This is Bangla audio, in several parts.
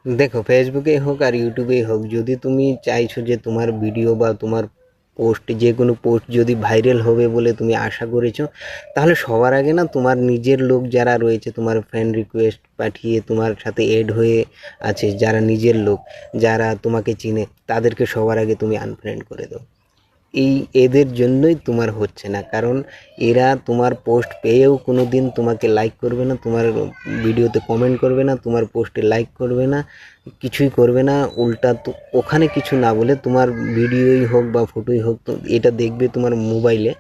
দেখো, ফেসবুকেই হোক আর ইউটিউবেই হোক, যদি তুমি চাইছো যে তোমার ভিডিও বা তোমার পোস্ট, যে কোনো পোস্ট যদি ভাইরাল হবে বলে তুমি আশা করেছো, তাহলে সবার আগে না তোমার নিজের লোক যারা রয়েছে, তোমার ফ্রেন্ড রিকোয়েস্ট পাঠিয়ে তোমার সাথে এড হয়ে আছে যারা নিজের লোক, যারা তোমাকে চিনে, তাদেরকে সবার আগে তুমি আনফ্রেন্ড করে দাও। এই এদের জন্যই তোমার হচ্ছে না, কারণ এরা তোমার পোস্ট পেয়েও কোনো দিন তোমাকে লাইক করবে না, তোমার ভিডিওতে কমেন্ট করবে না, তোমার পোস্টে লাইক করবে না, কিছুই করবে না। উল্টা তো ওখানে কিছু না বলে তোমার ভিডিওই হোক বা ফটোই হোক, তো এটা দেখবে তোমার মোবাইলে,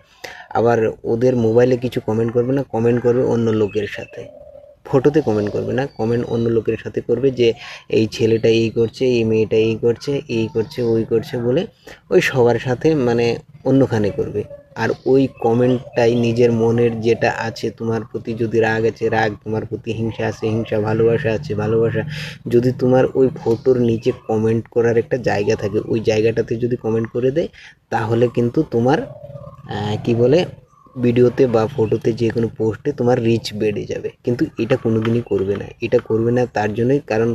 আবার ওদের মোবাইলে কিছু কমেন্ট করবে না, কমেন্ট করবে অন্য লোকের সাথে। ফটোতে কমেন্ট করবে না, কমেন্ট অন্য লোকের সাথে করবে যে এই ছেলেটা এই করছে, এই মেয়েটা এই করছে, এই করছে, ওই করছে বলে ওই সবার সাথে মানে অন্যখানে করবে। আর ওই কমেন্টটাই নিজের মনের যেটা আছে, তোমার প্রতি যদি রাগ আছে রাগ, তোমার প্রতি হিংসা আছে হিংসা, ভালোবাসা আছে ভালোবাসা, যদি তোমার ওই ফটোর নিচে কমেন্ট করার একটা জায়গা থাকে, ওই জায়গাটাতে যদি কমেন্ট করে দেয়, তাহলে কিন্তু তোমার কি বলে, ভিডিওতে বা ফটোতে যে কোনো পোস্টে তোমার রিচ বেড়ে যাবে। কিন্তু এটা কোনো দিনই করবে না, এটা করবে না তার জন্যই, কারণ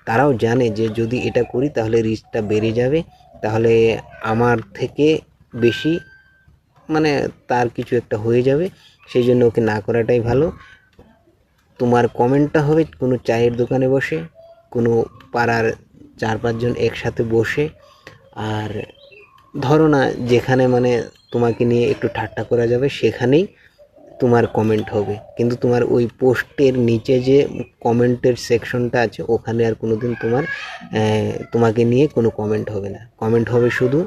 তারাও জানে যে যদি এটা করি তাহলে রিচটা বেড়ে যাবে, তাহলে আমার থেকে বেশি মানে তার কিছু একটা হয়ে যাবে, সেই জন্য ওকে না করাটাই ভালো। তোমার কমেন্টটা হবে কোনো চায়ের দোকানে বসে, কোনো পাড়ার 4-5 জন একসাথে বসে, আর ধরো না যেখানে মানে তোমাকে নিয়ে একটু ঠাট্টা করা যাবে সেখানেই তোমার কমেন্ট হবে। কিন্তু তোমার ওই পোস্টের নিচে যে কমেন্টের সেকশনটা আছে, ওখানে আর কোনো দিন তোমার তোমাকে নিয়ে কোনো কমেন্ট হবে না। কমেন্ট হবে শুধু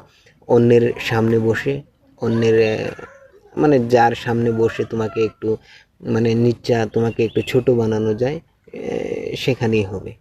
অন্যের সামনে বসে, অন্যের মানে যার সামনে বসে তোমাকে একটু মানে তোমাকে একটু ছোট বানানো যায়, সেখানেই হবে।